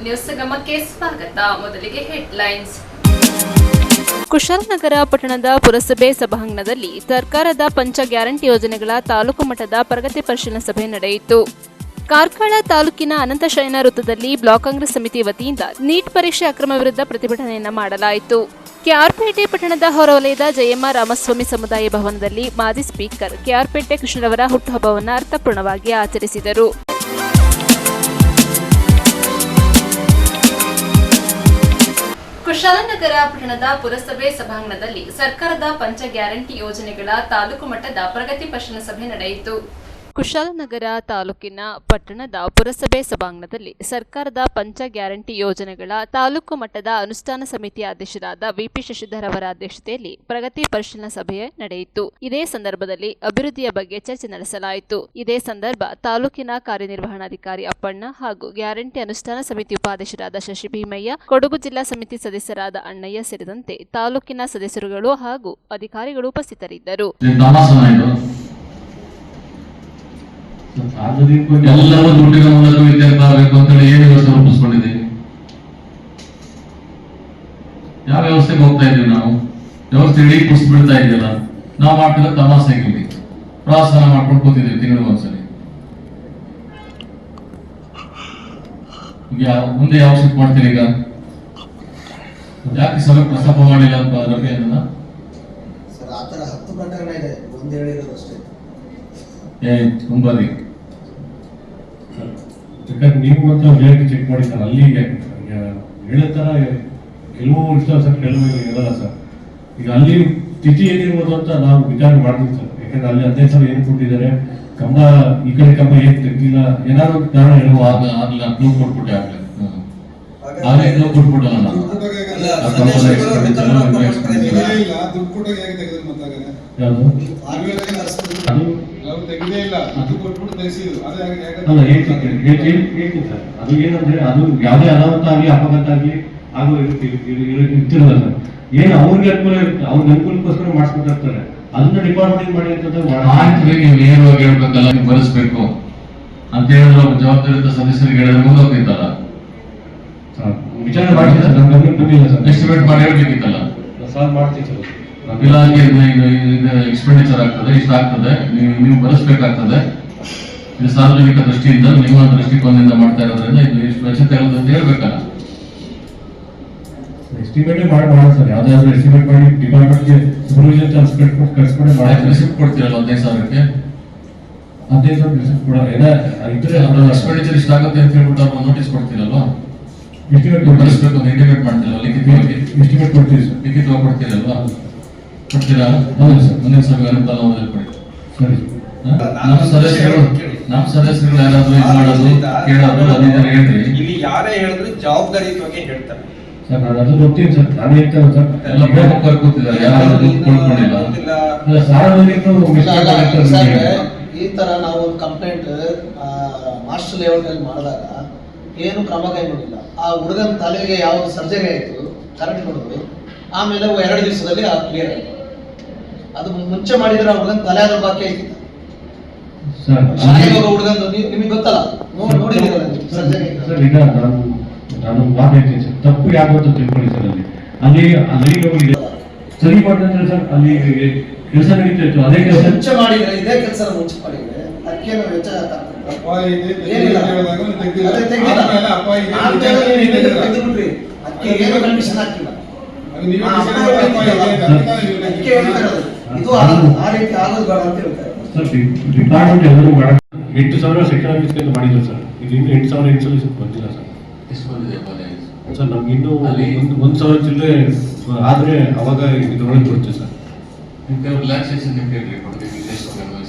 News ಸಂಗಮಕ್ಕೆ ಸ್ವಾಗತ. ಮೊದಲಿಗೆ headlines. Kushalnagar ಪಟ್ಟಣದ ಪುರಸಭೆ ಸಭಾಂಗಣದಲ್ಲಿ ಸರ್ಕಾರದ ಪಂಚ ಗ್ಯಾರಂಟಿ ಯೋಜನೆಗಳ ತಾಲೂಕು ಮಟ್ಟದ ಪ್ರಗತಿ ಪರಿಶೀಲನಾ ಸಭೆ ನಡೆಯಿತು. ಕಾರ್ಕಳ ತಾಲೂಕಿನ ಅನಂತಶಯನ ವೃತ್ತದಲ್ಲಿ ಬ್ಲಾಕ್ ಕಾಂಗ್ರೆಸ್ ಸಮಿತಿ ವತಿಯಿಂದ ನೀಟ್ ಪರೀಕ್ಷೆ ಅಕ್ರಮ ವಿರುದ್ಧ ಪ್ರತಿಭಟನೆಯನ್ನು ಮಾಡಲಾಯಿತು. ಕೆಆರ್ಪೇಟೆ ಪಟ್ಟಣದ ಹೊರವಲಯದ ಜಯಮ್ಮ ರಾಮಸ್ವಾಮಿ ಸಮುದಾಯ ಭವನದಲ್ಲಿ ಮಾಜಿ ಸ್ಪೀಕರ್ ಕೆಆರ್ಪೇಟೆ ಕೃಷ್ಣರವರ ಹುಟ್ಟುಹಬ್ಬವನ್ನು ಅರ್ಥಪೂರ್ಣವಾಗಿ ಆಚರಿಸಿದರು. ಕುಶಾಲನಗರ ಪಟ್ಟಣದ ಪುರಸಭೆ ಸಭಾಂಗಣದಲ್ಲಿ ಸರ್ಕಾರದ ಪಂಚ ಗ್ಯಾರಂಟಿ ಯೋಜನೆಗಳ ತಾಲೂಕು ಮಟ್ಟದ ಪ್ರಗತಿ ಪರಿಶೀಲನಾ ಸಭೆ ನಡೆಯಿತು. ಕುಶಾಲನಗರ ತಾಲೂಕಿನ ಪಟ್ಟಣದ ಪುರಸಭೆ ಸಭಾಂಗಣದಲ್ಲಿ ಸರ್ಕಾರದ ಪಂಚ ಗ್ಯಾರಂಟಿ ಯೋಜನೆಗಳ ತಾಲೂಕು ಮಟ್ಟದ ಅನುಷ್ಠಾನ ಸಮಿತಿಯ ಅಧ್ಯಕ್ಷರಾದ ವಿಪಿ ಶಶಿಧರ್ ಅವರ ಅಧ್ಯಕ್ಷತೆಯಲ್ಲಿ ಪ್ರಗತಿ ಪರಿಶೀಲನಾ ಸಭೆ ನಡೆಯಿತು. ಇದೇ ಸಂದರ್ಭದಲ್ಲಿ ಅಭಿವೃದ್ಧಿಯ ಬಗ್ಗೆ ಚರ್ಚೆ ನಡೆಸಲಾಯಿತು. ಇದೇ ಸಂದರ್ಭ ತಾಲೂಕಿನ ಕಾರ್ಯನಿರ್ವಹಣಾಧಿಕಾರಿ ಅಪ್ಪಣ್ಣ ಹಾಗೂ ಗ್ಯಾರಂಟಿ ಅನುಷ್ಠಾನ ಸಮಿತಿ ಉಪಾಧ್ಯಕ್ಷರಾದ ಶಶಿ ಭೀಮಯ್ಯ, ಕೊಡಗು ಜಿಲ್ಲಾ ಸಮಿತಿ ಸದಸ್ಯರಾದ ಅಣ್ಣಯ್ಯ ಸೇರಿದಂತೆ ತಾಲೂಕಿನ ಸದಸ್ಯರುಗಳು ಹಾಗೂ ಅಧಿಕಾರಿಗಳು ಉಪಸ್ಥಿತರಿದ್ದರು. ಎಲ್ಲವೂ ದುಡ್ಡಿನ ಮೂಲಕ ವಿದ್ಯಾರ್ಥಿ ಆಗಬೇಕು ಅಂತೇಳಿ ಏನು ವ್ಯವಸ್ಥೆ ರೂಪಿಸ್ಕೊಂಡಿದ್ದೀವಿ? ಯಾವ ವ್ಯವಸ್ಥೆಗೆ ಹೋಗ್ತಾ ಇದೀವಿ? ನಾವು ವ್ಯವಸ್ಥೆ ಇಡೀ ಕುಸಿದು ಬೀಳ್ತಾ ಇದೆಯಲ್ಲ. ನಾವು ಮಾಡ್ತಿಲ್ಲ ತಮಾಸೆಗಿಲ್ಲಿ ಪ್ರವಾಸನ ಮಾಡ್ಕೊಂಡು ಕೂತಿದ್ದೀವಿ ತಿಂಗಳಿಗೆ ಒಂದ್ಸಲಿ. ಮುಂದೆ ಯಾವ ಶಿಫ್ಟ್ ಮಾಡ್ತೀರಿ? ಈಗ ಯಾಕೆ ಸಭೆ ಪ್ರಸ್ತಾಪ ಮಾಡಿಲ್ಲ ಅಂತ ರವಿ ಅನ್ನೋಣ ಸರ್, ಆ ತರ 10 ಪ್ರಕರಣ ಇದೆ, ಒಂದು ಹೇಳಿರೋದು ಅಷ್ಟೇ. ತುಂಬಾರಿ ಯಾಕಂದ್ರೆ ನೀವು ಮತ್ತು ಹೇಳಿ ಚೆಕ್ ಮಾಡಿ ಸರ್. ಅಲ್ಲಿ ಹೇಳೋ ಥರ ಕೆಲವು ಇರ್ತಾವೆ ಸರ್, ಕೆಲವು ಇರಲ್ಲ ಸರ್. ಈಗ ಅಲ್ಲಿ ಸ್ಥಿತಿ ಏನಿರ್ಬೋದು ಅಂತ ನಾವು ವಿಚಾರ ಮಾಡ್ತೀವಿ ಸರ್. ಯಾಕಂದ್ರೆ ಅಲ್ಲಿ 15 ಸಾವಿರ ಏನು ಕೊಟ್ಟಿದ್ದಾರೆ, ಕಂಬ ಈ ಕಡೆ ಕಂಬ ಏನು ತೆಗ್ದಿಲ್ಲ, ಏನಾದ್ರು ಕಾರಣ ಹೇಳುವ ಆಗ್ಲಿ ಕ್ಲೂ ಕೊಟ್ಬಿಟ್ಟೆ ಆಗ್ಲೇ ಕ್ಲೂ ಕೊಟ್ಬಿಟ್ಟಲ್ಲ ನಾವು. ಯಾವುದು ಅದು ಏನಂದ್ರೆ ಅದು ಯಾವುದೇ ಅನಾಹುತ ಆಗಲಿ ಅಪಘಾತ ಆಗಲಿ ಹಾಗೂ ಇರ್ತಿರಲ್ಲ ಸರ್. ಏನು ಅವ್ರಿಗೆ ಅನುಕೂಲ ಇರುತ್ತೆ, ಅವ್ರಿಗೆ ಅನುಕೂಲಕ್ಕೋಸ್ಕರ ಮಾಡಿಸ್ಕೊತಾ ಇರ್ತಾರೆ. ಅದನ್ನ ಡಿಪಾರ್ಟ್ಮೆಂಟ್ ಮಾಡಿ ನೀವು ನೇರವಾಗಿ ಹೇಳ್ಬೇಕಲ್ಲ, ನೀವು ಬರೆಸ್ಬೇಕು ಅಂತ ಹೇಳಿದ್ರೆ ಜವಾಬ್ದಾರಿ ಸದಸ್ಯರಿಗೆ ಹೇಳಿದ್ರೆ ಮುಂದೋಗಿತ್ತಲ್ಲ. ವಿಚಾರ ಮಾಡ್ತೀವಿ ಸರ್, ನಮ್ಮ ಗಮನಕ್ಕೆ ಬಂದಿಲ್ಲ ಸರ್. ಎಸ್ಟಿಮೇಟ್ ಮಾಡಿ ಹೇಳ್ಬೇಕಿತ್ತಲ್ಲ. ಸಾಲ್ವ್ ಮಾಡ್ತೀವಿ ಸರ್. ಇಲಾಖೆ ಎಕ್ಸ್ಪೆಂಡಿಚರ್ ಆಗ್ತದೆ, ಇಷ್ಟ ಆಗ್ತದೆ, ನೀವು ಬರೆಸ್ಬೇಕಾಗ್ತದೆ. ಇದು ಸಾರ್ವಜನಿಕ ದೃಷ್ಟಿಯಿಂದ ನಿಮ್ಮ ದೃಷ್ಟಿಕೋನದಿಂದ ಮಾಡ್ತಾ ಇರೋದ್ರಿಂದ ಇದು ಇಷ್ಟು ವೆಚ್ಚತೆ ಇರೋದು ಅಂತ ಹೇಳ್ಬೇಕಲ್ಲ. ಎಸ್ಟಿಮೇಟ್ ಮಾಡಿ ಸರ್. ಯಾವ್ದಾದ್ರು ಎಸ್ಟಿಮೇಟ್ ಮಾಡಿ ಡಿಪಾರ್ಟ್ಮೆಂಟ್ಗೆ ಸೂಪರ್ವಿಷನ್ ಕಳ್ಸ್ಕೊಂಡು ಮಾಡಿ ರಿಸಿಪ್ಟ್ ಕೊಡ್ತೀರಲ್ಲ 15,000ಕ್ಕೆ. 15,000 ರಿಸಿಪ್ಟ್ ಕೂಡ ಇದ್ರೆ ಎಕ್ಸ್ಪೆಂಡಿಚರ್ ಇಷ್ಟ ಆಗುತ್ತೆ ಅಂತ ಹೇಳ್ಬಿಟ್ಟು ಅವ್ರು ನೋಟಿಸ್ ಕೊಡ್ತೀರಲ್ವಾ? ಎಸ್ಟಿಮೇಟ್ ಬರೆಸ್ಬೇಕು ಅಂತ ಇಂಟಿಮೇಟ್ ಮಾಡ್ತೀರಲ್ಲ, ಲಿಖಿತವಾಗಿ ಎಸ್ಟಿಮೇಟ್ ಕೊಡ್ತೀವಿ ಸರ್. ಲಿಖಿತವಾಗಿ ಕೊಡ್ತೀರಲ್ವಾ? ಕೊಡ್ತೀರಾ? ಹೌದು ಸರ್. ಮುಂದಿನ ಸಭೆ ಅನುಕೂಲ ಕೊಡಿ. ಸರಿ. ನಮ್ಮ ಸದಸ್ಯರು ಯಾರಾದ್ರೂ ಇದು ಮಾಡೋದು ಕೇಳೋದು ಅದಿದ್ದಾರೆ ಹೇಳ್ರಿ. ಇಲ್ಲಿ ಯಾರೇ ಹೇಳಿದ್ರು ಜವಾಬ್ದಾರಿಯುತವಾಗಿ ಹೇಳ್ತಾರೆ ಸರ್. ನಾನು ಅದು ಗೊತ್ತೀನಿ ಸರ್, ನಾನು ಹೇಳ್ತೇನೆ ಸರ್. ಎಲ್ಲ ಬೋರ್ಡ್ ಕೂತಿದ್ದಾರೆ, ಯಾರು ಕೊಡ್ಕೊಂಡಿಲ್ಲ. ಸಾರ್ವಜನಿಕರು ಈ ತರ ನಾವು ಕಂಪ್ಲೇಂಟ್ ಮಾಸ್ಟರ್ ಲೇಔಟ್ ಅಲ್ಲಿ ಮಾಡಿದಾಗ ಏನು ಕ್ರಮ ಕೈಗೊಂಡಿಲ್ಲ. ಆ ಹುಡುಗನ ತಲೆಗೆ ಯಾವ್ದು ಸರ್ಜರಿ ಆಯ್ತು, ಕರೆಕ್ಟ್ ಮಾಡಿದ್ರು, ಆಮೇಲೆ 2 ದಿವಸದಲ್ಲಿ ಕ್ಲಿಯರ್ ಆಯ್ತು. ಅದು ಮುಂಚೆ ಮಾಡಿದ್ರೆ ಆ ಹುಡುಗನ ತಲೆ ಆದ್ರೂ ಬಾಕಿ ಆಯ್ತಿತ್ತು. ಶಾಲೆಗೆ ಹೋಗೋ ಹುಡುಗಂದು ನಿಮಗೆ ಗೊತ್ತಲ್ಲ, ನೋಡಿದ್ದೀರಲ್ಲ ಸರ್ಜರಿ. ಸರ್, ಈಗ ನಾನು ಮಾತು ಹೇಳ್ತೀನಿ ಸರ್. ತಪ್ಪು ಯಾಕೆ ಅಂತ ತಿಳ್ಕೊಳ್ಳಿ ಸರ್. ಅಲ್ಲಿ ಹೋಗಿದೆ ಸರಿ ಮಾಡಿದ್ರೆ ಸರ್, ಅಲ್ಲಿ ಕೆಲಸ ನಡೀತಾ ಇತ್ತು. ಅದೇ ಕೆಲಸ ಮುಂಚೆ ಮಾಡಿದ್ರೆ, ಇದೇ ಕೆಲಸ ಮುಂಚೆ ಮಾಡಿದ್ರೆ ಅದಕ್ಕೇನು ವೆಚ್ಚ ಏನಿಲ್ಲ. ಅದಕ್ಕೆ ಏನು ಕಂಡೀಷನ್ ಹಾಕಿಲ್ಲ. ಇದು ಆ ರೀತಿ ಆಗೋದು ಬೇಡ ಅಂತ ಹೇಳ್ತಾರೆ ಸರ್. ಡಿಪಾರ್ಟ್ಮೆಂಟ್ ಎಲ್ಲರೂ ಮಾಡ 8,000 ಸೆಕ್ಷನ್ ಆಫೀಸ್ಗೆ ಮಾಡಿದ್ರು ಸರ್. ಇದು ಇನ್ನು 8,000 ಇನ್ಸೂರೆನ್ಸ್ ಬಂದಿಲ್ಲ ಸರ್. ಎಷ್ಟು ಬಂದಿದೆ ಸರ್? ನಮ್ಗೆ ಇನ್ನೂ 1,000 ಚಿಲ್ಲರೆ ಆದ್ರೆ ಅವಾಗ ಇದ್ರೊಳಗೆ ಬರುತ್ತೆ ಸರ್. ರಿಲ್ಯಾಕ್ಸೇಷನ್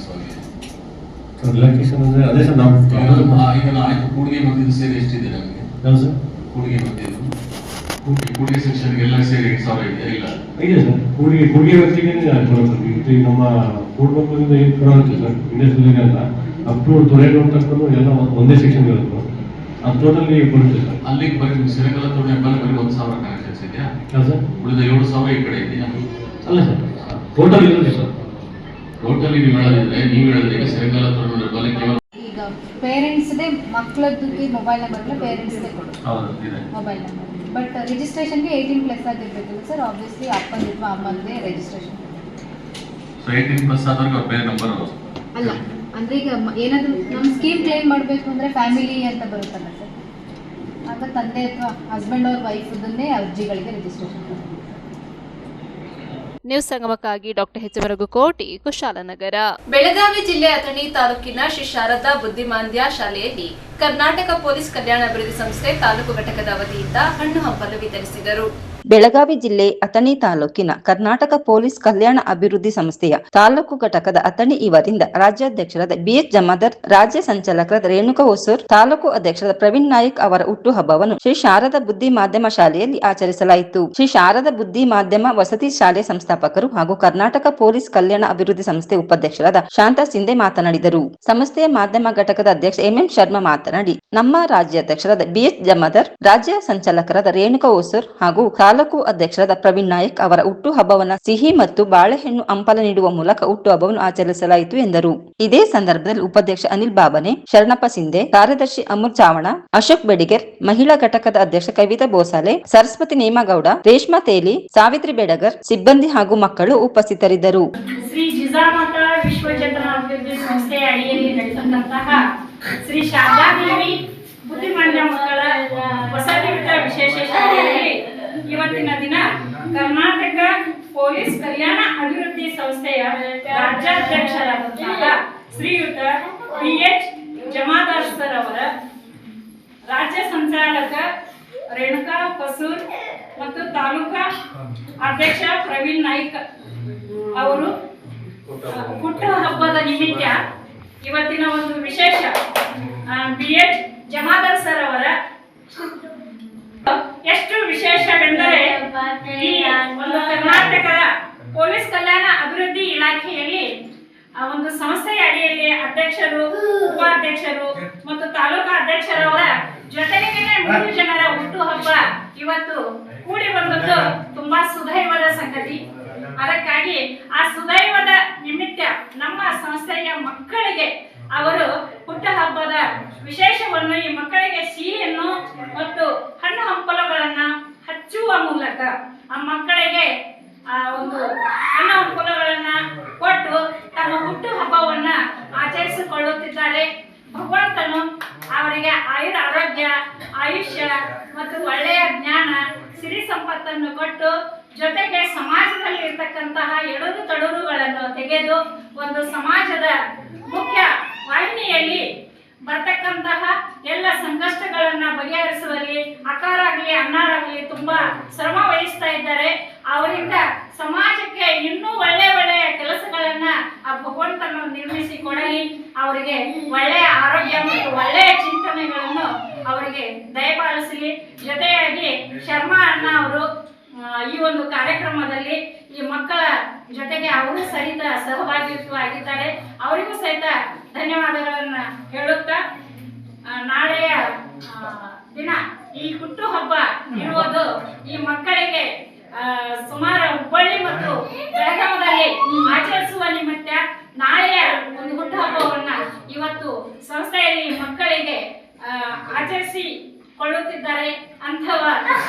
ರಿಲ್ಯಾಕ್ಸೇಷನ್ ಅಂದ್ರೆ ಅದೇ ಸರ್. ನಾವು ಈಗ ಆಯ್ತು ಕೂಡಿಗೆ ಬಂದಿದ್ದು ಸೇರಿ ಎಷ್ಟಿದೆ ನಮಗೆ? ಯಾವುದು ಸರ್? ಕೂಡಿಗೆ ಬಂದಿದ್ದು ಕೂಡಿಗೆ ಸೆಕ್ಷನ್ಗೆಲ್ಲ ಸೇರಿ 8,000 ಇದೆ. ಇಲ್ಲ ಇದೆ ಸರ್. ಕೂಡಿಗೆ ವ್ಯಕ್ತಿಗೆ ಇದು ನಮ್ಮ ಫುಡ್ ಬಂಕಿಂದ ಏನು ಕೊಡುತ್ತೆ ಸರ್. ಇಂಡಸ್ಟ್ರಿಯಲ್ ಎಲ್ಲ ಅಪ್ ಟು ತೊರೆಗಳು ತಗೊಂಡು ಎಲ್ಲ ಒಂದೇ ಸೆಕ್ಷನ್ ಇರುತ್ತೆ. ಅದು ಟೋಟಲಿ ಬರುತ್ತೆ ಸರ್. ಅಲ್ಲಿಗೆ ಬರೀ ಸಿರಗಲ ತೋಟ ಬರೀ 1,000 ಕನೆಕ್ಷನ್ಸ್ ಇದೆಯಾ ಸರ್? ಉಳಿದ 7,000 ಈ ಕಡೆ ಇದೆಯಾ? ಅಲ್ಲ ಸರ್, ಟೋಟಲ್ ಇರುತ್ತೆ ಸರ್. ಟೋಟಲಿ ನೀವು ಹೇಳೋದಿದ್ರೆ ನೀವು ಹೇಳಿದ್ರೆ ಈಗ ಸಿರಗಲ ತೋಟ ಕೇವಲ ಈಗ ಪೇರೆಂಟ್ಸ್ದೇ ಮಕ್ಕಳದ್ದು ಮೊಬೈಲ್ ನಂಬರ್ನ ಪೇರೆಂಟ್ಸ್ದೇ ಕೊಡೋದು ಹೌದು ಇದೆ. Mobile number. ಬಟ್ ರಿಜಿಸ್ಟ್ರೇಷನ್ಗೆ 18+ ಆಗಿರ್ಬೇಕಲ್ಲ ಸರ್. ಆಬ್ವಿಯಸ್ಲಿ ಅಪ್ಪಂದು ಅಥವಾ ಅಮ್ಮಂದೇ ರಿಜಿಸ್ಟ್ರೇಷನ್. ಸೊ 18+ ಆದವ್ರಿಗೆ ಅವ್ರ ಬೇರೆ ನಂಬರ್ ಅಲ್ಲ ಅಂದರೆ ಈಗ ಏನಾದರೂ ನಮ್ಮ ಸ್ಕೀಮ್ ಕ್ಲೇಮ್ ಮಾಡಬೇಕು ಅಂದರೆ ಫ್ಯಾಮಿಲಿ ಅಂತ ಬರುತ್ತಲ್ಲ ಸರ್, ಆಗ ತಂದೆ ಅಥವಾ ಹಸ್ಬೆಂಡ್ ಅವ್ರ ವೈಫದನ್ನೇ ಅರ್ಜಿಗಳಿಗೆ ರಿಜಿಸ್ಟ್ರೇಷನ್ ಮಾಡೋದು. ನ್ಯೂಸ್ ಸಂಗಮಕ್ಕಾಗಿ ಡಾಕ್ಟರ್ ಎಚ್ ವರಗುಕೋಟಿ, ಕುಶಾಲನಗರ. ಬೆಳಗಾವಿ ಜಿಲ್ಲೆ ಅಥಣಿ ತಾಲೂಕಿನ ಶ್ರೀ ಶಾರದಾ ಬುದ್ಧಿಮಾಂದ್ಯ ಶಾಲೆಯಲ್ಲಿ ಕರ್ನಾಟಕ ಪೊಲೀಸ್ ಕಲ್ಯಾಣ ಅಭಿವೃದ್ಧಿ ಸಂಸ್ಥೆ ತಾಲೂಕು ಘಟಕದ ವತಿಯಿಂದ ಹಣ್ಣು ಹಂಪಲು ವಿತರಿಸಿದರು. ಬೆಳಗಾವಿ ಜಿಲ್ಲೆ ಅಥಣಿ ತಾಲೂಕಿನ ಕರ್ನಾಟಕ ಪೊಲೀಸ್ ಕಲ್ಯಾಣ ಅಭಿವೃದ್ಧಿ ಸಂಸ್ಥೆಯ ತಾಲೂಕು ಘಟಕದ ಅಥಣಿ ಇವರಿಂದ ರಾಜ್ಯಾಧ್ಯಕ್ಷರಾದ BH ಜಮಾದಾರ್, ರಾಜ್ಯ ಸಂಚಾಲಕರಾದ ರೇಣುಕಾ ಹೊಸೂರ್, ತಾಲೂಕು ಅಧ್ಯಕ್ಷರಾದ ಪ್ರವೀಣ್ ನಾಯಕ್ ಅವರ ಹುಟ್ಟುಹಬ್ಬವನ್ನು ಶ್ರೀ ಶಾರದಾ ಬುದ್ಧಿ ಮಾಧ್ಯಮ ಶಾಲೆಯಲ್ಲಿ ಆಚರಿಸಲಾಯಿತು. ಶ್ರೀ ಶಾರದಾ ಬುದ್ಧಿ ಮಾಧ್ಯಮ ವಸತಿ ಶಾಲೆ ಸಂಸ್ಥಾಪಕರು ಹಾಗೂ ಕರ್ನಾಟಕ ಪೊಲೀಸ್ ಕಲ್ಯಾಣ ಅಭಿವೃದ್ಧಿ ಸಂಸ್ಥೆ ಉಪಾಧ್ಯಕ್ಷರಾದ ಶಾಂತಾ ಸಿಂಧೆ ಮಾತನಾಡಿದರು. ಸಂಸ್ಥೆಯ ಮಾಧ್ಯಮ ಘಟಕದ ಅಧ್ಯಕ್ಷ MM ಶರ್ಮಾ ಮಾತನಾಡಿ, ನಮ್ಮ ರಾಜ್ಯಾಧ್ಯಕ್ಷರಾದ BH ಜಮಾದಾರ್, ರಾಜ್ಯ ಸಂಚಾಲಕರಾದ ರೇಣುಕಾ ಹೊಸೂರ್ ಹಾಗೂ ತಾಲೂಕು ಅಧ್ಯಕ್ಷರಾದ ಪ್ರವೀಣ್ ನಾಯಕ್ ಅವರ ಹುಟ್ಟುಹಬ್ಬವನ್ನು ಸಿಹಿ ಮತ್ತು ಬಾಳೆಹಣ್ಣು ಹಂಪಲ ನೀಡುವ ಮೂಲಕ ಹುಟ್ಟುಹಬ್ಬವನ್ನು ಆಚರಿಸಲಾಯಿತು ಎಂದರು. ಇದೇ ಸಂದರ್ಭದಲ್ಲಿ ಉಪಾಧ್ಯಕ್ಷ ಅನಿಲ್ ಬಾಬನೆ, ಶರಣಪ್ಪ ಸಿಂಧೆ, ಕಾರ್ಯದರ್ಶಿ ಅಮೂರ್ ಚಾವಣ, ಅಶೋಕ್ ಬೆಡಿಗೇರ್, ಮಹಿಳಾ ಘಟಕದ ಅಧ್ಯಕ್ಷ ಕವಿತಾ ಬೋಸಾಲೆ, ಸರಸ್ವತಿ ನೇಮಗೌಡ, ರೇಷ್ಮಾ ತೇಲಿ, ಸಾವಿತ್ರಿ ಬೆಡಗರ್, ಸಿಬ್ಬಂದಿ ಹಾಗೂ ಮಕ್ಕಳು ಉಪಸ್ಥಿತರಿದ್ದರು. ಶ್ರೀ ಜಿಜಾಮಾತ ವಿಶ್ವಚೇತನ ಅಭಿವೃದ್ಧಿ ಸಂಸ್ಥೆಯ ಅಡಿಯಲ್ಲಿ ನಡೆಸತಕ್ಕಂತಹ ಶ್ರೀ ಶಾರದಾದೇವಿ ಬುದ್ಧಿಮಾಂದ್ಯ ಮಕ್ಕಳ ವಸತಿಯುತ ವಿಶೇಷ ಶಾಲೆಯಲ್ಲಿ ಇವತ್ತಿನ ದಿನ ಕರ್ನಾಟಕ ಪೊಲೀಸ್ ಕಲ್ಯಾಣ ಅಭಿವೃದ್ಧಿ ಸಂಸ್ಥೆಯ ರಾಜ್ಯಾಧ್ಯಕ್ಷರಾದಂತಹ ಶ್ರೀಯುತ BH ಜಮಾದಾರ್ ಸರ್ ಅವರ, ರಾಜ್ಯ ಸಂಚಾಲಕ ರೇಣುಕಾ ಹೊಸೂರ್ ಮತ್ತು ತಾಲೂಕಾ ಅಧ್ಯಕ್ಷ ಪ್ರವೀಣ್ ನಾಯ್ಕ್ ಅವರು ಹುಟ್ಟುಹಬ್ಬದ ನಿಮಿತ್ತ ಇವತ್ತಿನ ಒಂದು ವಿಶೇಷ BH ಜಮಾದಾರ್ ಸರ್ ಅವರ ಎಷ್ಟು ವಿಶೇಷವೆಂದರೆ, ಈ ಒಂದು ಕರ್ನಾಟಕದ ಪೊಲೀಸ್ ಕಲ್ಯಾಣ ಅಭಿವೃದ್ಧಿ ಇಲಾಖೆಯಲ್ಲಿ ಒಂದು ಸಂಸ್ಥೆಯ ಅಡಿಯಲ್ಲಿ ಅಧ್ಯಕ್ಷರು, ಉಪಾಧ್ಯಕ್ಷರು ಮತ್ತು ತಾಲೂಕಾ ಅಧ್ಯಕ್ಷರವರ ಜೊತೆಗೆ 3 ಜನರ ಹುಟ್ಟುಹಬ್ಬ ಇವತ್ತು ಕೂಡಿ ಬಂದದ್ದು ತುಂಬಾ ಸುದೈವದ ಸಂಗತಿ. ಅದಕ್ಕಾಗಿ ಆ ಸುದೈವದ ನಿಮಿತ್ತ ನಮ್ಮ ಸಂಸ್ಥೆಯ ಮಕ್ಕಳಿಗೆ ಅವರು ಹುಟ್ಟುಹಬ್ಬದ ವಿಶೇಷವನ್ನು, ಈ ಮಕ್ಕಳಿಗೆ ಸಿಹಿಯನ್ನು ಮತ್ತು ಹಣ್ಣು ಹಂಪಲುಗಳನ್ನ ಹಚ್ಚುವ ಮೂಲಕ ಆ ಮಕ್ಕಳಿಗೆ ಒಂದು ಹಣ್ಣು ಹಂಪಲುಗಳನ್ನ ಕೊಟ್ಟು ತಮ್ಮ ಹುಟ್ಟುಹಬ್ಬವನ್ನ ಆಚರಿಸಿಕೊಳ್ಳುತ್ತಿದ್ದಾರೆ. ಭಗವಂತನು ಅವರಿಗೆ ಆರೋಗ್ಯ, ಆಯುಷ್ಯ ಮತ್ತು ಒಳ್ಳೆಯ ಜ್ಞಾನ, ಸಿರಿ ಸಂಪತ್ತನ್ನು ಕೊಟ್ಟು ಜೊತೆಗೆ ಸಮಾಜದಲ್ಲಿ ಇರ್ತಕ್ಕಂತಹ ಎಡರು ತಡರುಗಳನ್ನು ತೆಗೆದು ಒಂದು ಸಮಾಜದ ಮುಖ್ಯ ವಾಹಿನಿಯಲ್ಲಿ ಬರ್ತಕ್ಕಂತಹ ಎಲ್ಲ ಸಂಕಷ್ಟಗಳನ್ನ ಬಗೆಹರಿಸುವಲ್ಲಿ ಅಕ್ಕಾರಾಗ್ಲಿ ಅಣ್ಣಾರಾಗ್ಲಿ ತುಂಬಾ ಶ್ರಮ ವಹಿಸ್ತಾ ಇದ್ದಾರೆ. ಅವರಿಂದ ಸಮಾಜಕ್ಕೆ ಇನ್ನೂ ಒಳ್ಳೆಯ ಕೆಲಸಗಳನ್ನ ಆ ಭಗವಂತನು ನಿರ್ಮಿಸಿ ಕೊಡಲಿ. ಅವರಿಗೆ ಒಳ್ಳೆಯ ಆರೋಗ್ಯ ಮತ್ತು ಒಳ್ಳೆಯ ಚಿಂತನೆಗಳನ್ನು ಅವರಿಗೆ ದಯಪಾಲಿಸಲಿ. ಜೊತೆಯಾಗಿ ಶರ್ಮಾ ಅಣ್ಣ ಅವರು ಈ ಒಂದು ಕಾರ್ಯಕ್ರಮದಲ್ಲಿ ಈ ಮಕ್ಕಳ ಜೊತೆಗೆ ಅವರು ಸಹಿತ ಸಹಭಾಗಿತ್ವವಾಗಿದ್ದಾರೆ. ಅವರಿಗೂ ಸಹಿತ ಧನ್ಯವಾದಗಳನ್ನ ಹೇಳುತ್ತಾ, ನಾಳೆಯ ದಿನ ಈ ಹುಟ್ಟುಹಬ್ಬ ಇರುವುದು ಈ ಮಕ್ಕಳಿಗೆ ಸುಮಾರು ಹುಬ್ಬಳ್ಳಿ ಮತ್ತು ಬೆಳಗಾವಿಯಲ್ಲಿ ಆಚರಿಸುವ ನಿಮಿತ್ತ ನಾಳೆಯ ಒಂದು ಹುಟ್ಟುಹಬ್ಬವನ್ನ ಇವತ್ತು ಸಂಸ್ಥೆಯಲ್ಲಿ ಮಕ್ಕಳಿಗೆ ಆಚರಿಸಿಕೊಳ್ಳುತ್ತಿದ್ದಾರೆ. ಅಂಥವ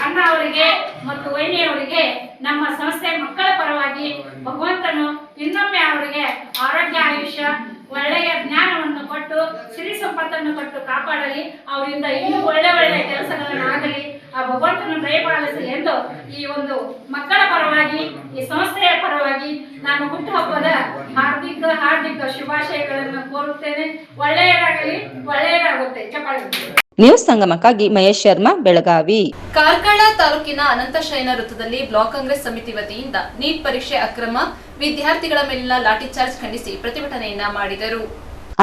ಅಣ್ಣ ಅವರಿಗೆ ಮತ್ತು ವೈನಿಯವರಿಗೆ ನಮ್ಮ ಸಂಸ್ಥೆ ಮಕ್ಕಳ ಪರವಾಗಿ ಭಗವಂತನು ಇನ್ನೊಮ್ಮೆ ಅವರಿಗೆ ಆರೋಗ್ಯ, ಆಯುಷ್ಯ, ಒಳ್ಳೆಯ ಜ್ಞಾನವನ್ನು ಕೊಟ್ಟು ಸಿರಿ ಸಂಪತ್ತನ್ನು ಕೊಟ್ಟು ಕಾಪಾಡಲಿ. ಅವರಿಂದ ಇನ್ನೂ ಒಳ್ಳೆಯ ಕೆಲಸಗಳನ್ನಾಗಲಿ ಆ ಭಗವಂತನ ದಯಪಾಲಿಸಲಿ ಎಂದು ಈ ಒಂದು ಮಕ್ಕಳ ಪರವಾಗಿ, ಈ ಸಂಸ್ಥೆಯ ಪರವಾಗಿ ನಾನು ಹುಟ್ಟುಹಬ್ಬದ ಹಾರ್ದಿಕ ಶುಭಾಶಯಗಳನ್ನು ಕೋರುತ್ತೇನೆ. ಒಳ್ಳೆಯದಾಗಲಿ, ಒಳ್ಳೆಯದಾಗುತ್ತೆ. ಚಪ್ಪಾಳೆ. ನ್ಯೂಸ್ ಸಂಗಮಕ್ಕಾಗಿ ಮಹೇಶ್ ಶರ್ಮಾ, ಬೆಳಗಾವಿ. ಕಾರ್ಕಳ ತಾಲೂಕಿನ ಅನಂತಶಯನ ವೃತ್ತದಲ್ಲಿ ಬ್ಲಾಕ್ ಕಾಂಗ್ರೆಸ್ ಸಮಿತಿ ವತಿಯಿಂದ ನೀಟ್ ಪರೀಕ್ಷೆ ಅಕ್ರಮ, ವಿದ್ಯಾರ್ಥಿಗಳ ಮೇಲಿನ ಲಾಠಿ ಚಾರ್ಜ್ ಖಂಡಿಸಿ ಪ್ರತಿಭಟನೆಯನ್ನ ಮಾಡಿದರು.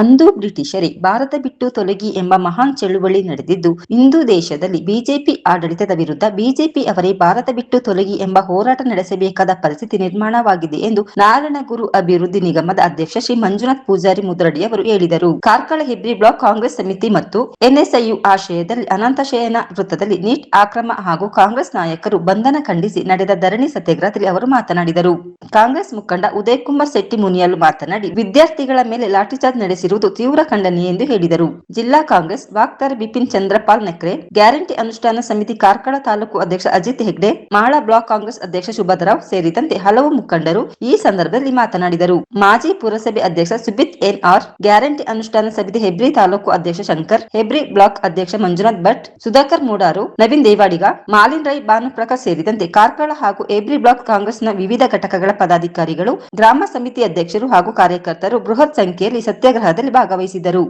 ಅಂದು ಬ್ರಿಟಿಷರೇ ಭಾರತ ಬಿಟ್ಟು ತೊಲಗಿ ಎಂಬ ಮಹಾನ್ ಚಳುವಳಿ ನಡೆದಿದ್ದು, ಇಂದು ದೇಶದಲ್ಲಿ ಬಿಜೆಪಿ ಆಡಳಿತದ ವಿರುದ್ಧ ಬಿಜೆಪಿ ಅವರೇ ಭಾರತ ಬಿಟ್ಟು ತೊಲಗಿ ಎಂಬ ಹೋರಾಟ ನಡೆಸಬೇಕಾದ ಪರಿಸ್ಥಿತಿ ನಿರ್ಮಾಣವಾಗಿದೆ ಎಂದು ನಾರಾಯಣಗುರು ಅಭಿವೃದ್ಧಿ ನಿಗಮದ ಅಧ್ಯಕ್ಷ ಶ್ರೀ ಮಂಜುನಾಥ್ ಪೂಜಾರಿ ಮುದ್ರಡಿ ಅವರು ಹೇಳಿದರು. ಕಾರ್ಕಳ ಹೆಬ್ರಿ ಬ್ಲಾಕ್ ಕಾಂಗ್ರೆಸ್ ಸಮಿತಿ ಮತ್ತು NSIU ಆಶ್ರಯದಲ್ಲಿ ಅನಂತಶಯನ ವೃತ್ತದಲ್ಲಿ ನೀಟ್ ಅಕ್ರಮ ಹಾಗೂ ಕಾಂಗ್ರೆಸ್ ನಾಯಕರು ಬಂಧನ ಖಂಡಿಸಿ ನಡೆದ ಧರಣಿ ಸತ್ಯಾಗ್ರಹದಲ್ಲಿ ಅವರು ಮಾತನಾಡಿದರು. ಕಾಂಗ್ರೆಸ್ ಮುಖಂಡ ಉದಯ್ ಕುಮಾರ್ ಶೆಟ್ಟಿ ಮುನಿಯಲು ಮಾತನಾಡಿ, ವಿದ್ಯಾರ್ಥಿಗಳ ಮೇಲೆ ಲಾಠಿಚಾರ್ಜ್ ನಡೆಸಿ ನಡೆಸಿರುವುದು ತೀವ್ರ ಖಂಡನೀಯ ಎಂದು ಹೇಳಿದರು. ಜಿಲ್ಲಾ ಕಾಂಗ್ರೆಸ್ ವಕ್ತಾರ ಬಿಪಿನ್ ಚಂದ್ರಪಾಲ್ ನೆಕ್ರೆ, ಗ್ಯಾರಂಟಿ ಅನುಷ್ಠಾನ ಸಮಿತಿ ಕಾರ್ಕಳ ತಾಲೂಕು ಅಧ್ಯಕ್ಷ ಅಜಿತ್ ಹೆಗ್ಡೆ, ಮಾಳಾ ಬ್ಲಾಕ್ ಕಾಂಗ್ರೆಸ್ ಅಧ್ಯಕ್ಷ ಶುಭದರಾವ್ ಸೇರಿದಂತೆ ಹಲವು ಮುಖಂಡರು ಈ ಸಂದರ್ಭದಲ್ಲಿ ಮಾತನಾಡಿದರು. ಮಾಜಿ ಪುರಸಭೆ ಅಧ್ಯಕ್ಷ ಸುಬಿತ್ ಎನ್ಆರ್, ಗ್ಯಾರಂಟಿ ಅನುಷ್ಠಾನ ಸಮಿತಿ ಹೆಬ್ರಿ ತಾಲೂಕು ಅಧ್ಯಕ್ಷ ಶಂಕರ್, ಹೆಬ್ರಿ ಬ್ಲಾಕ್ ಅಧ್ಯಕ್ಷ ಮಂಜುನಾಥ್ ಭಟ್, ಸುಧಾಕರ್ ಮೂಡಾರು, ನವೀನ್ ದೇವಾಡಿಗ, ಮಾಲಿನ್ ರೈ, ಭಾನುಪ್ರಕಾಶ್ ಸೇರಿದಂತೆ ಕಾರ್ಕಳ ಹಾಗೂ ಹೆಬ್ರಿ ಬ್ಲಾಕ್ ಕಾಂಗ್ರೆಸ್ನ ವಿವಿಧ ಘಟಕಗಳ ಪದಾಧಿಕಾರಿಗಳು, ಗ್ರಾಮ ಸಮಿತಿ ಅಧ್ಯಕ್ಷರು ಹಾಗೂ ಕಾರ್ಯಕರ್ತರು ಬೃಹತ್ ಸಂಖ್ಯೆಯಲ್ಲಿ ಸತ್ಯಾಗ್ರಹದಲ್ಲಿ ಭಾಗವಹಿಸಿದರು.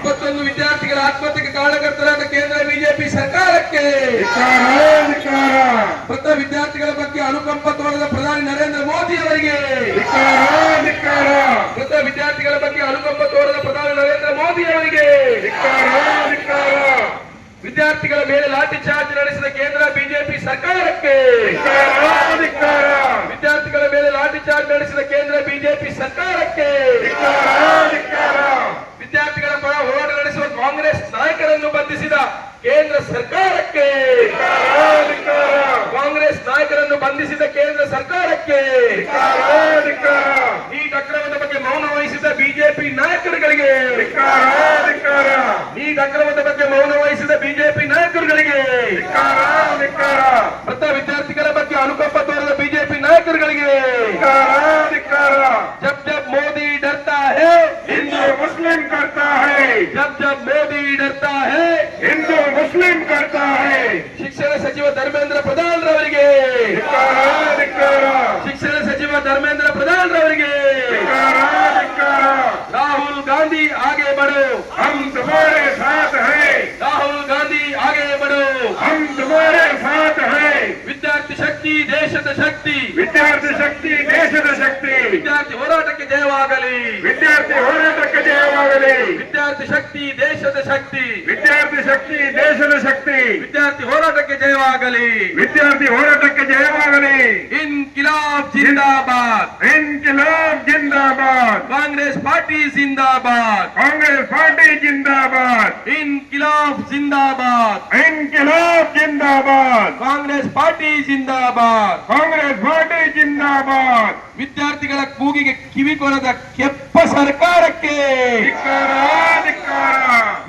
21 ವಿದ್ಯಾರ್ಥಿಗಳ ಆತ್ಮಹತ್ಯೆಗೆ ಕಾರಣಕರ್ತರಾದ ಕೇಂದ್ರ ಬಿಜೆಪಿ ಸರ್ಕಾರಕ್ಕೆ ಮೃತ ವಿದ್ಯಾರ್ಥಿಗಳ ಬಗ್ಗೆ ಅನುಕಂಪ ತೋರದ ಪ್ರಧಾನಿ ನರೇಂದ್ರ ಮೋದಿ ಅವರಿಗೆ ಮೃತ ವಿದ್ಯಾರ್ಥಿಗಳ ಬಗ್ಗೆ ಅನುಕಂಪ ತೋರದ ಪ್ರಧಾನಿ ನರೇಂದ್ರ ಮೋದಿ ಅವರಿಗೆ ವಿದ್ಯಾರ್ಥಿಗಳ ಮೇಲೆ ಲಾಠಿ ಚಾರ್ಜ್ ನಡೆಸಿದ ಕೇಂದ್ರ ಬಿಜೆಪಿ ಸರ್ಕಾರಕ್ಕೆ ವಿದ್ಯಾರ್ಥಿಗಳ ಮೇಲೆ ಲಾಠಿ ಚಾರ್ಜ್ ನಡೆಸಿದ ಕೇಂದ್ರ ಬಿಜೆಪಿ ಸರ್ಕಾರಕ್ಕೆ ವಿದ್ಯಾರ್ಥಿಗಳ ಪರ ಹೋರಾಟ ನಡೆಸುವ ಕಾಂಗ್ರೆಸ್ ನಾಯಕರನ್ನು ಬಂಧಿಸಿದ ಕೇಂದ್ರ ಸರ್ಕಾರಕ್ಕೆ ಕಾಂಗ್ರೆಸ್ ನಾಯಕರನ್ನು ಬಂಧಿಸಿದ ಕೇಂದ್ರ ಸರ್ಕಾರಕ್ಕೆ ನೀಟ್ ಅಕ್ರಮದ ಬಗ್ಗೆ ಮೌನ ವಹಿಸಿದ ಬಿಜೆಪಿ ನಾಯಕರುಗಳಿಗೆ ನೀಟ್ ಅಕ್ರಮದ ಬಗ್ಗೆ ಮೌನ ವಹಿಸಿದ ಬಿಜೆಪಿ ನಾಯಕರುಗಳಿಗೆ ಮೃತ ವಿದ್ಯಾರ್ಥಿಗಳ ಬಗ್ಗೆ ಅನುಕಂಪ ತೋರದ ಬಿಜೆಪಿ ನಾಯಕರುಗಳಿಗೆ ಜಬ್ ಜಬ್ ಮೋದಿ ಡರ್ತಾ ಹೈ ಹಿಂದೂ ಮುಸ್ಲಿಂ करता है जब जब मोदी डरता है हिंदू मुस्लिम करता है ಶಿಕ್ಷಣ ಸಚಿವ ಧರ್ಮೇಂದ್ರ ಪ್ರಧಾನ್ ರವರಿಗೆ ಶಿಕ್ಷಣ ಸಚಿವ ಧರ್ಮೇಂದ್ರ ಪ್ರಧಾನ್ ರವರಿಗೆ ರಾಹುಲ್ ಗಾಂಧಿ ಆगे बढ़ो हम तुम्हारे साथ हैं ರಾಹುಲ್ ಗಾಂಧಿ आगे बढ़ो हम तुम्हारे साथ हैं ವಿದ್ಯಾರ್ಥಿ ಶಕ್ತಿ ದೇಶದ ಶಕ್ತಿ ವಿದ್ಯಾರ್ಥಿ ಶಕ್ತಿ ದೇಶದ ಶಕ್ತಿ ವಿದ್ಯಾರ್ಥಿ ಹೋರಾಟಕ್ಕೆ ಜಯವಾಗಲಿ ವಿದ್ಯಾರ್ಥಿ ಹೋರಾಟಕ್ಕೆ ಜಯವಾಗಲಿ ವಿದ್ಯಾರ್ಥಿ ಶಕ್ತಿ ದೇಶದ ಶಕ್ತಿ ವಿದ್ಯಾರ್ಥಿ ಶಕ್ತಿ ದೇಶದ ಶಕ್ತಿ ವಿದ್ಯಾರ್ಥಿ ಹೋರಾಟಕ್ಕೆ ಜಯವಾಗಲಿ ವಿದ್ಯಾರ್ಥಿ ಹೋರಾಟಕ್ಕೆ ಜಯವಾಗಲಿ ಇನ್ಕಿಲಾಬ್ ಜಿಂದಾಬಾದ್ ಇನ್ಕಿಲಾಬ್ ಜಿಂದಾಬಾದ್ ಕಾಂಗ್ರೆಸ್ ಪಾರ್ಟಿ ಜಿಂದಾಬಾದ್ ಕಾಂಗ್ರೆಸ್ ಪಾರ್ಟಿ ಜಿಂದಾಬಾದ್ ಇನ್ಕಿಲಾಬ್ ಜಿಂದಾಬಾದ್ ಇನ್ಕಿಲಾಬ್ ಜಿಂದಾಬಾದ್ ಕಾಂಗ್ರೆಸ್ ಪಾರ್ಟಿ ಜಿಂದಾಬಾದ್ ಕಾಂಗ್ರೆಸ್ ಪಾರ್ಟಿ ಜಿಂದಾಬಾದ್ ವಿದ್ಯಾರ್ಥಿಗಳ ಕೂಗಿಗೆ ಕಿವಿಗೊಡದ ಕೆಪ್ಪ ಸರ್ಕಾರಕ್ಕೆ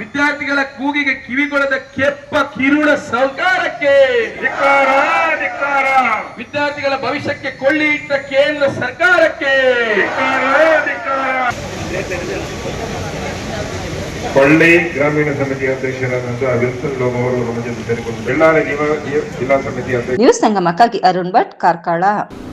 ವಿದ್ಯಾರ್ಥಿಗಳ ಕೂಗಿಗೆ ಕಿವಿಗೊಡದ ಕೆಪ್ಪ ಕಿರುಳ ಸರ್ಕಾರಕ್ಕೆ ವಿದ್ಯಾರ್ಥಿಗಳ ಭವಿಷ್ಯಕ್ಕೆ ಕೊಳ್ಳಿ ಇಟ್ಟ ಕೇಂದ್ರ ಸರ್ಕಾರಕ್ಕೆ ಕೊಳ್ಳಿ ಗ್ರಾಮೀಣ ಸಮಿತಿ ಅಧ್ಯಕ್ಷರಾದ ವಿಲ್ಸನ್ ಲೋಮ್ ಅವರು ನಮ್ಮ ಜೊತೆ ಸೇರಿಕೊಂಡು ಬೆಳ್ಳಾರಿ ಜಿಲ್ಲಾ ಸಮಿತಿ ಅಧ್ಯಕ್ಷ. ನ್ಯೂಸ್ ಸಂಗಮಕ್ಕಾಗಿ ಅರುಣ್ ಭಟ್, ಕಾರ್ಕಳ.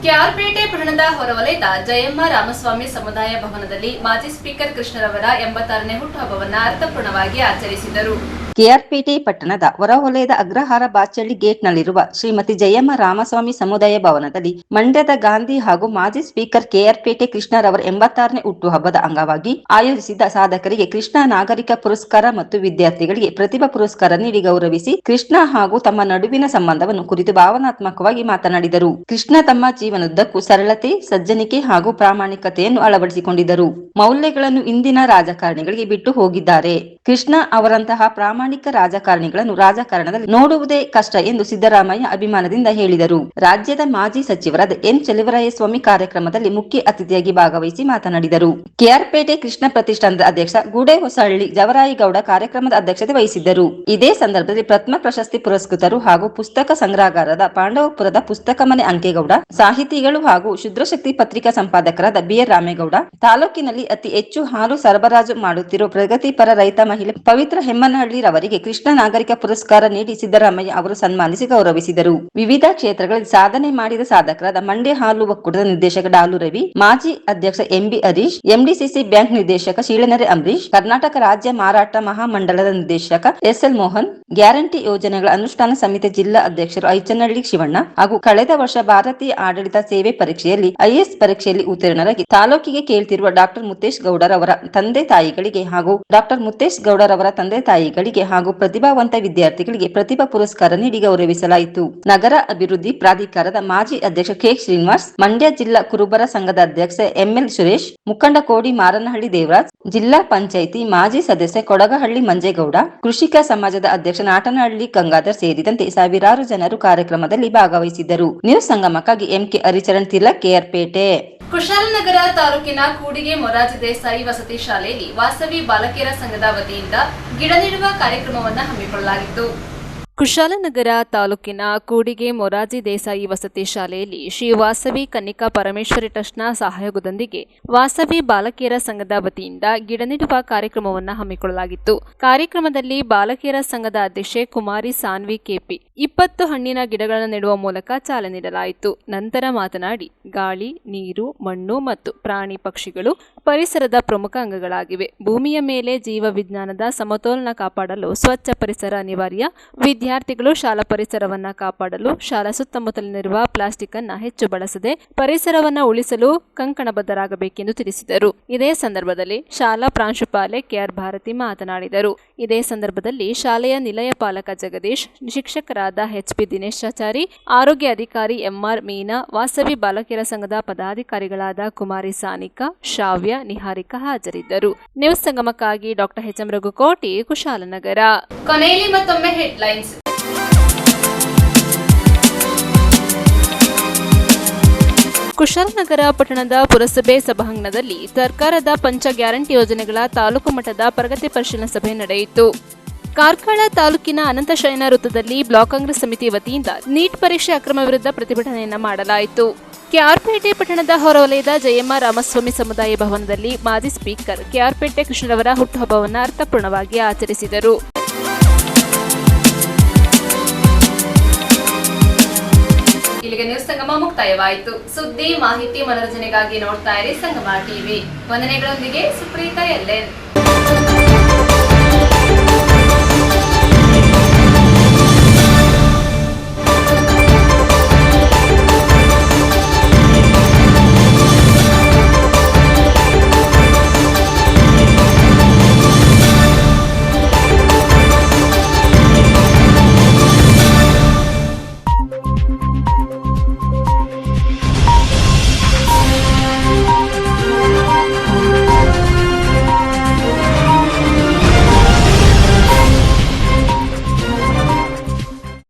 ಕೆಆರ್ಪೇಟೆ ಪಟ್ಟಣದ ಹೊರವಲಯದ ಜಯಮ್ಮ ರಾಮಸ್ವಾಮಿ ಸಮುದಾಯ ಭವನದಲ್ಲಿ ಮಾಜಿ ಸ್ಪೀಕರ್ ಕೃಷ್ಣರವರ 86ನೇ ಹುಟ್ಟುಹಬ್ಬವನ್ನು ಅರ್ಥಪೂರ್ಣವಾಗಿ ಆಚರಿಸಿದರು. ಕೆಆರ್ಪೇಟೆ ಪಟ್ಟಣದ ಹೊರವಲಯದ ಅಗ್ರಹಾರ ಬಾಚಳ್ಳಿ ಗೇಟ್ನಲ್ಲಿರುವ ಶ್ರೀಮತಿ ಜಯಮ್ಮ ರಾಮಸ್ವಾಮಿ ಸಮುದಾಯ ಭವನದಲ್ಲಿ ಮಂಡ್ಯದ ಗಾಂಧಿ ಹಾಗೂ ಮಾಜಿ ಸ್ಪೀಕರ್ ಕೆಆರ್ಪೇಟೆ ಕೃಷ್ಣರವರ 86ನೇ ಹುಟ್ಟುಹಬ್ಬದ ಅಂಗವಾಗಿ ಆಯೋಜಿಸಿದ್ದ ಸಾಧಕರಿಗೆ ಕೃಷ್ಣ ನಾಗರಿಕ ಪುರಸ್ಕಾರ ಮತ್ತು ವಿದ್ಯಾರ್ಥಿಗಳಿಗೆ ಪ್ರತಿಭಾ ಪುರಸ್ಕಾರ ನೀಡಿ ಗೌರವಿಸಿ ಕೃಷ್ಣ ಹಾಗೂ ತಮ್ಮ ನಡುವಿನ ಸಂಬಂಧವನ್ನು ಕುರಿತು ಭಾವನಾತ್ಮಕವಾಗಿ ಮಾತನಾಡಿದರು. ಕೃಷ್ಣ ತಮ್ಮ ಜೀವನದುದ್ದಕ್ಕೂ ಸರಳತೆ, ಸಜ್ಜನಿಕೆ ಹಾಗೂ ಪ್ರಾಮಾಣಿಕತೆಯನ್ನು ಅಳವಡಿಸಿಕೊಂಡಿದ್ದರು. ಮೌಲ್ಯಗಳನ್ನು ಇಂದಿನ ರಾಜಕಾರಣಿಗಳಿಗೆ ಬಿಟ್ಟು ಹೋಗಿದ್ದಾರೆ. ಕೃಷ್ಣ ಅವರಂತಹ ಪ್ರಾಮಾಣಿಕ ರಾಜಕಾರಣಿಗಳನ್ನು ರಾಜಕಾರಣದಲ್ಲಿ ನೋಡುವುದೇ ಕಷ್ಟ ಎಂದು ಸಿದ್ದರಾಮಯ್ಯ ಅಭಿಮಾನದಿಂದ ಹೇಳಿದರು. ರಾಜ್ಯದ ಮಾಜಿ ಸಚಿವರಾದ ಎನ್ ಚಲುವರಾಯಸ್ವಾಮಿ ಕಾರ್ಯಕ್ರಮದಲ್ಲಿ ಮುಖ್ಯ ಅತಿಥಿಯಾಗಿ ಭಾಗವಹಿಸಿ ಮಾತನಾಡಿದರು. ಕೆಆರ್ಪೇಟೆ ಕೃಷ್ಣ ಪ್ರತಿಷ್ಠಾನದ ಅಧ್ಯಕ್ಷ ಗೂಡೆ ಹೊಸಹಳ್ಳಿ ಜವರಾಯಿಗೌಡ ಕಾರ್ಯಕ್ರಮದ ಅಧ್ಯಕ್ಷತೆ ವಹಿಸಿದ್ದರು. ಇದೇ ಸಂದರ್ಭದಲ್ಲಿ ಪ್ರಥಮ ಪ್ರಶಸ್ತಿ ಪುರಸ್ಕೃತರು ಹಾಗೂ ಪುಸ್ತಕ ಸಂಗ್ರಹಗಾರರಾದ ಪಾಂಡವಪುರದ ಪುಸ್ತಕ ಮನೆ ಅಂಕೇಗೌಡ, ಸಾಹಿತಿಗಳು ಹಾಗೂ ಶುದ್ರಶಕ್ತಿ ಪತ್ರಿಕಾ ಸಂಪಾದಕರಾದ ಬಿಆರ್ ರಾಮೇಗೌಡ, ತಾಲೂಕಿನಲ್ಲಿ ಅತಿ ಹೆಚ್ಚು ಹಾಲು ಸರಬರಾಜು ಮಾಡುತ್ತಿರುವ ಪ್ರಗತಿಪರ ರೈತ ಮಹಿಳೆ ಪವಿತ್ರ ಹೆಮ್ಮನಹಳ್ಳಿ ರವರಿಗೆ ಕೃಷ್ಣ ನಾಗರಿಕ ಪುರಸ್ಕಾರ ನೀಡಿ ಸಿದ್ದರಾಮಯ್ಯ ಅವರು ಸನ್ಮಾನಿಸಿ ಗೌರವಿಸಿದರು. ವಿವಿಧ ಕ್ಷೇತ್ರಗಳಲ್ಲಿ ಸಾಧನೆ ಮಾಡಿದ ಸಾಧಕರಾದ ಮಂಡ್ಯ ಹಾಲು ಒಕ್ಕೂಟದ ನಿರ್ದೇಶಕ ಡಾಲು ರವಿ, ಮಾಜಿ ಅಧ್ಯಕ್ಷ ಎಂಬಿ ಹರೀಶ್, ಎಂಡಿಸಿಸಿ ಬ್ಯಾಂಕ್ ನಿರ್ದೇಶಕ ಶೀಳನರೆ ಅಂಬರೀಶ್, ಕರ್ನಾಟಕ ರಾಜ್ಯ ಮಾರಾಟ ಮಹಾಮಂಡಲದ ನಿರ್ದೇಶಕ ಎಸ್ಎಲ್ ಮೋಹನ್, ಗ್ಯಾರಂಟಿ ಯೋಜನೆಗಳ ಅನುಷ್ಠಾನ ಸಮಿತಿ ಜಿಲ್ಲಾ ಅಧ್ಯಕ್ಷರು ಐಚನಹಳ್ಳಿ ಶಿವಣ್ಣ ಹಾಗೂ ಕಳೆದ ವರ್ಷ ಭಾರತೀಯ ಆಡಳಿತ ಸೇವೆ ಪರೀಕ್ಷೆಯಲ್ಲಿ ಐಎಎಸ್ ಪರೀಕ್ಷೆಯಲ್ಲಿ ಉತ್ತೀರ್ಣರಾಗಿ ತಾಲೂಕಿಗೆ ಕೇಳ್ತಿರುವ ಡಾಕ್ಟರ್ ಮುತ್ತೇಶ್ ಗೌಡರವರ ತಂದೆ ತಾಯಿಗಳಿಗೆ ಹಾಗೂ ಡಾಕ್ಟರ್ ಮುತ್ತೇಶ್ ಗೌಡರವರ ತಂದೆ ತಾಯಿಗಳಿಗೆ ಹಾಗೂ ಪ್ರತಿಭಾವಂತ ವಿದ್ಯಾರ್ಥಿಗಳಿಗೆ ಪ್ರತಿಭಾ ಪುರಸ್ಕಾರ ನೀಡಿ ಗೌರವಿಸಲಾಯಿತು. ನಗರ ಅಭಿವೃದ್ಧಿ ಪ್ರಾಧಿಕಾರದ ಮಾಜಿ ಅಧ್ಯಕ್ಷ ಕೆ ಶ್ರೀನಿವಾಸ್, ಮಂಡ್ಯ ಜಿಲ್ಲಾ ಕುರುಬರ ಸಂಘದ ಅಧ್ಯಕ್ಷ ಎಂಎಲ್ ಸುರೇಶ್, ಮುಖಂಡ ಕೋಡಿ ಮಾರನಹಳ್ಳಿ ದೇವರಾಜ್, ಜಿಲ್ಲಾ ಪಂಚಾಯಿತಿ ಮಾಜಿ ಸದಸ್ಯ ಕೊಡಗಹಳ್ಳಿ ಮಂಜೇಗೌಡ, ಕೃಷಿಕ ಸಮಾಜದ ಅಧ್ಯಕ್ಷ ನಾಟನಹಳ್ಳಿ ಗಂಗಾಧರ್ ಸೇರಿದಂತೆ ಸಾವಿರಾರು ಜನರು ಕಾರ್ಯಕ್ರಮದಲ್ಲಿ ಭಾಗವಹಿಸಿದ್ದರು. ನ್ಯೂಸ್ ಸಂಗಮಕ್ಕಾಗಿ ಎಂಕೆ ಹರಿಚರಣ್ ತಿಲಕ್, ಕೆಆರ್ಪೇಟೆ. ಕುಶಾಲನಗರ ತಾಲೂಕಿನ ಕೂಡಿಗೆ ಮೊರಾರ್ಜಿ ದೇಸಾಯಿ ವಸತಿ ಶಾಲೆಯಲ್ಲಿ ವಾಸವಿ ಬಾಲಕಿಯರ ಸಂಘದ ವತಿಯಿಂದ ಗಿಡ ನೆಡುವ ಕಾರ್ಯಕ್ರಮವನ್ನು ಹಮ್ಮಿಕೊಳ್ಳಲಾಗಿತ್ತು. ಕುಶಾಲನಗರ ತಾಲೂಕಿನ ಕೂಡಿಗೆ ಮೊರಾರ್ಜಿ ದೇಸಾಯಿ ವಸತಿ ಶಾಲೆಯಲ್ಲಿ ಶ್ರೀ ವಾಸವಿ ಕನ್ನಿಕಾ ಪರಮೇಶ್ವರಿ ಟ್ರಸ್ಟ್ನ ಸಹಯೋಗದೊಂದಿಗೆ ವಾಸವಿ ಬಾಲಕಿಯರ ಸಂಘದ ವತಿಯಿಂದ ಗಿಡ ನೆಡುವ ಕಾರ್ಯಕ್ರಮವನ್ನು ಹಮ್ಮಿಕೊಳ್ಳಲಾಗಿತ್ತು. ಕಾರ್ಯಕ್ರಮದಲ್ಲಿ ಬಾಲಕಿಯರ ಸಂಘದ ಅಧ್ಯಕ್ಷೆ ಕುಮಾರಿ ಸಾನ್ವಿ ಕೆಪಿ 20 ಹಣ್ಣಿನ ಗಿಡಗಳನ್ನು ನೆಡುವ ಮೂಲಕ ಚಾಲನೆ ನೀಡಲಾಯಿತು. ನಂತರ ಮಾತನಾಡಿ, ಗಾಳಿ, ನೀರು, ಮಣ್ಣು ಮತ್ತು ಪ್ರಾಣಿ ಪಕ್ಷಿಗಳು ಪರಿಸರದ ಪ್ರಮುಖ ಅಂಗಗಳಾಗಿವೆ. ಭೂಮಿಯ ಮೇಲೆ ಜೀವ ವಿಜ್ಞಾನದ ಸಮತೋಲನ ಕಾಪಾಡಲು ಸ್ವಚ್ಛ ಪರಿಸರ ಅನಿವಾರ್ಯ. ವಿದ್ಯಾರ್ಥಿಗಳು ಶಾಲಾ ಪರಿಸರವನ್ನ ಕಾಪಾಡಲು ಶಾಲಾ ಸುತ್ತಮುತ್ತಲಿನಿರುವ ಪ್ಲಾಸ್ಟಿಕ್ ಅನ್ನ ಹೆಚ್ಚು ಬಳಸದೆ ಪರಿಸರವನ್ನ ಉಳಿಸಲು ಕಂಕಣಬದ್ಧರಾಗಬೇಕೆಂದು ತಿಳಿಸಿದರು. ಇದೇ ಸಂದರ್ಭದಲ್ಲಿ ಶಾಲಾ ಪ್ರಾಂಶುಪಾಲೆ ಕೆಆರ್ ಭಾರತಿ ಮಾತನಾಡಿದರು. ಇದೇ ಸಂದರ್ಭದಲ್ಲಿ ಶಾಲೆಯ ನಿಲಯ ಪಾಲಕ ಜಗದೀಶ್, ಶಿಕ್ಷಕರಾದ ಎಚ್ಪಿ ದಿನೇಶಾಚಾರಿ, ಆರೋಗ್ಯ ಅಧಿಕಾರಿ ಎಂಆರ್ ಮೀನಾ, ವಾಸವಿ ಬಾಲಕಿಯರ ಸಂಘದ ಪದಾಧಿಕಾರಿಗಳಾದ ಕುಮಾರಿ ಸಾನಿಕಾ, ಶ್ರಾವ್ಯ, ನಿಹಾರಿಕಾ ಹಾಜರಿದ್ದರು. ನ್ಯೂಸ್ ಸಂಗಮಕ್ಕಾಗಿ ಡಾಕ್ಟರ್ ಎಚ್ಎಂ ರಘುಕೋಟಿ, ಕುಶಾಲನಗರ. ಕೊನೆಯಲ್ಲಿ ಮತ್ತೊಮ್ಮೆ ಹೆಡ್ಲೈನ್ಸ್. ಕುಶಾಲನಗರ ಪಟ್ಟಣದ ಪುರಸಭೆ ಸಭಾಂಗಣದಲ್ಲಿ ಸರ್ಕಾರದ ಪಂಚ ಗ್ಯಾರಂಟಿ ಯೋಜನೆಗಳ ತಾಲೂಕು ಮಟ್ಟದ ಪ್ರಗತಿ ಪರಿಶೀಲನಾ ಸಭೆ ನಡೆಯಿತು. ಕಾರ್ಕಳ ತಾಲೂಕಿನ ಅನಂತಶಯನ ವೃತ್ತದಲ್ಲಿ ಬ್ಲಾಕ್ ಕಾಂಗ್ರೆಸ್ ಸಮಿತಿ ವತಿಯಿಂದ ನೀಟ್ ಪರೀಕ್ಷೆ ಅಕ್ರಮ ವಿರುದ್ಧ ಪ್ರತಿಭಟನೆಯನ್ನು ಮಾಡಲಾಯಿತು. ಕೆಆರ್ಪೇಟೆ ಪಟ್ಟಣದ ಹೊರವಲಯದ ಜಯಮ್ಮ ರಾಮಸ್ವಾಮಿ ಸಮುದಾಯ ಭವನದಲ್ಲಿ ಮಾಜಿ ಸ್ಪೀಕರ್ ಕೆಆರ್ಪೇಟೆ ಕೃಷ್ಣರವರ ಹುಟ್ಟುಹಬ್ಬವನ್ನು ಅರ್ಥಪೂರ್ಣವಾಗಿ ಆಚರಿಸಿದರು. ಇಲ್ಲಿಗೆ ನ್ಯೂಸ್ ಸಂಗಮ ಮುಕ್ತಾಯವಾಯಿತು. ಸುದ್ದಿ, ಮಾಹಿತಿ, ಮನರಂಜನೆಗಾಗಿ ನೋಡ್ತಾ ಇರಿ ಸಂಗಮ ಟಿವಿ. ವಂದನೆಗಳೊಂದಿಗೆ ಸುಪ್ರೀತಾ ಎಲ್ಲೆನ್.